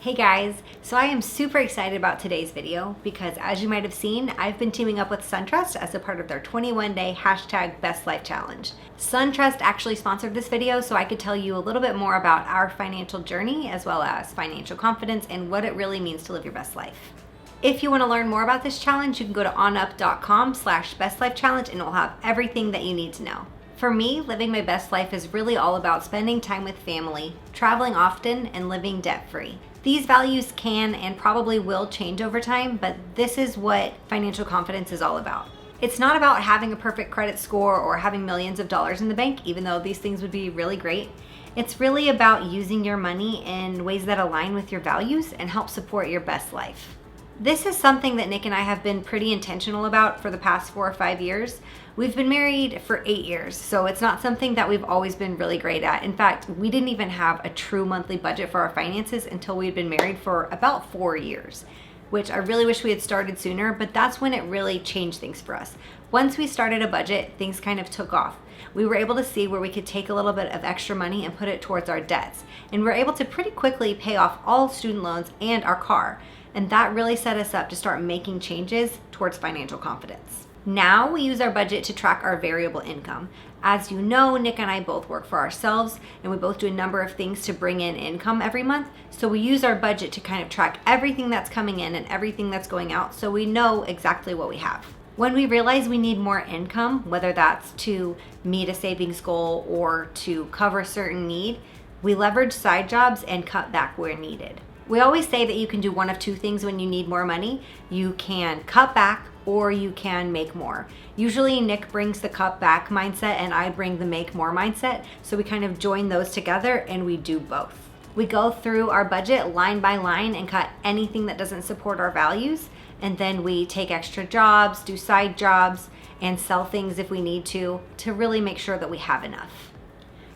Hey guys, so I am super excited about today's video because as you might have seen, I've been teaming up with SunTrust as a part of their 21-day #BestLife Challenge. SunTrust actually sponsored this video so I could tell you a little bit more about our financial journey as well as financial confidence and what it really means to live your best life. If you want to learn more about this challenge, you can go to onup.com/bestlifechallenge and it will have everything that you need to know. For me, living my best life is really all about spending time with family, traveling often, and living debt-free. These values can and probably will change over time, but this is what financial confidence is all about. It's not about having a perfect credit score or having millions of dollars in the bank, even though these things would be really great. It's really about using your money in ways that align with your values and help support your best life. This is something that Nick and I have been pretty intentional about for the past 4 or 5 years. We've been married for 8 years, so it's not something that we've always been really great at. In fact, we didn't even have a true monthly budget for our finances until we'd been married for about 4 years, which I really wish we had started sooner, but that's when it really changed things for us. Once we started a budget, things kind of took off. We were able to see where we could take a little bit of extra money and put it towards our debts, and we were able to pretty quickly pay off all student loans and our car. And that really set us up to start making changes towards financial confidence. Now we use our budget to track our variable income. As you know, Nick and I both work for ourselves and we both do a number of things to bring in income every month. So we use our budget to kind of track everything that's coming in and everything that's going out so we know exactly what we have. When we realize we need more income, whether that's to meet a savings goal or to cover a certain need, we leverage side jobs and cut back where needed. We always say that you can do one of two things when you need more money. You can cut back or you can make more. Usually Nick brings the cut back mindset and I bring the make more mindset. So we kind of join those together and we do both. We go through our budget line by line and cut anything that doesn't support our values. And then we take extra jobs, do side jobs, and sell things if we need to really make sure that we have enough.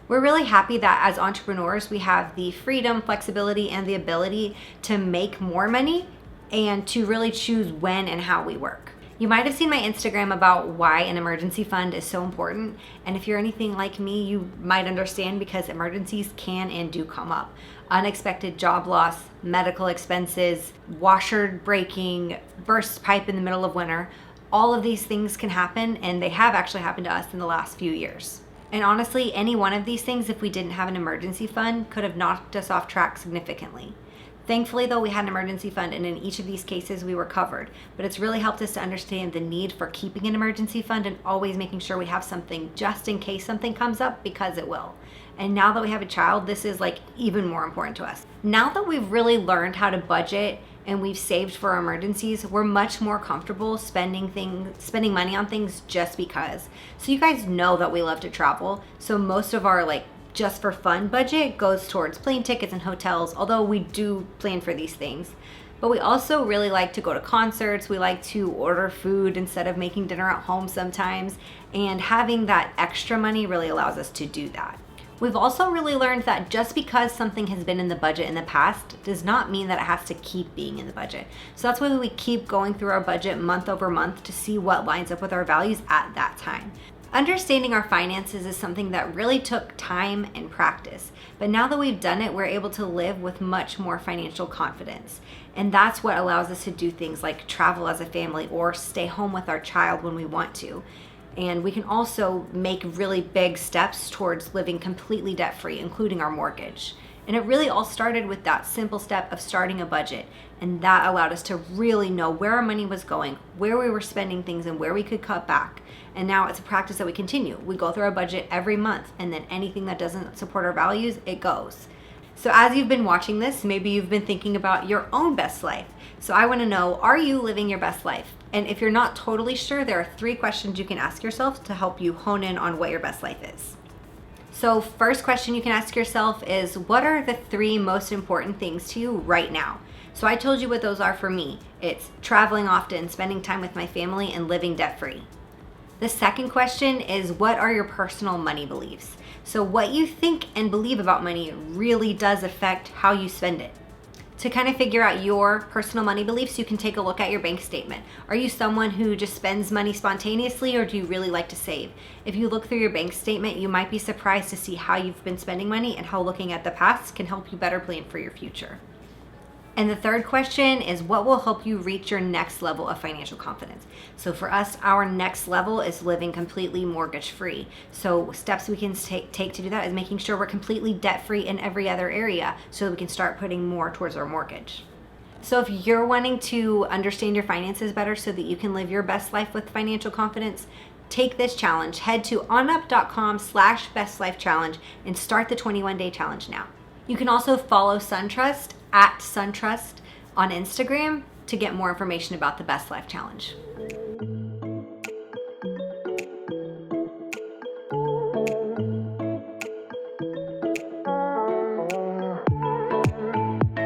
We're really happy that as entrepreneurs, we have the freedom, flexibility, and the ability to make more money and to really choose when and how we work. You might have seen my Instagram about why an emergency fund is so important. And if you're anything like me, you might understand because emergencies can and do come up. Unexpected job loss, medical expenses, washer breaking, burst pipe in the middle of winter. All of these things can happen, and they have actually happened to us in the last few years. And honestly, any one of these things, if we didn't have an emergency fund, could have knocked us off track significantly. Thankfully, though, we had an emergency fund, and in each of these cases, we were covered. But it's really helped us to understand the need for keeping an emergency fund and always making sure we have something just in case something comes up, because it will. And now that we have a child, this is like even more important to us. Now that we've really learned how to budget and we've saved for our emergencies, we're much more comfortable spending money on things just because. So you guys know that we love to travel. So most of our just for fun budget goes towards plane tickets and hotels, although we do plan for these things. But we also really like to go to concerts. We like to order food instead of making dinner at home sometimes. And having that extra money really allows us to do that. We've also really learned that just because something has been in the budget in the past does not mean that it has to keep being in the budget. So that's why we keep going through our budget month over month to see what lines up with our values at that time. Understanding our finances is something that really took time and practice. But now that we've done it, we're able to live with much more financial confidence. And that's what allows us to do things like travel as a family or stay home with our child when we want to. And we can also make really big steps towards living completely debt-free, including our mortgage. And it really all started with that simple step of starting a budget. And that allowed us to really know where our money was going, where we were spending things, and where we could cut back. And now it's a practice that we continue. We go through our budget every month, and then anything that doesn't support our values, it goes. So as you've been watching this, maybe you've been thinking about your own best life. So I want to know, are you living your best life? And if you're not totally sure, there are 3 questions you can ask yourself to help you hone in on what your best life is. So first question you can ask yourself is, what are the 3 most important things to you right now? So I told you what those are for me. It's traveling often, spending time with my family, and living debt-free. The second question is, what are your personal money beliefs? So what you think and believe about money really does affect how you spend it. To kind of figure out your personal money beliefs, you can take a look at your bank statement. Are you someone who just spends money spontaneously, or do you really like to save? If you look through your bank statement, you might be surprised to see how you've been spending money and how looking at the past can help you better plan for your future. And the third question is, what will help you reach your next level of financial confidence? So for us, our next level is living completely mortgage free. So steps we can take to do that is making sure we're completely debt free in every other area so that we can start putting more towards our mortgage. So if you're wanting to understand your finances better so that you can live your best life with financial confidence, take this challenge. Head to onup.com/bestlifechallenge and start the 21-day challenge now. You can also follow SunTrust at SunTrust on Instagram to get more information about the Best Life Challenge.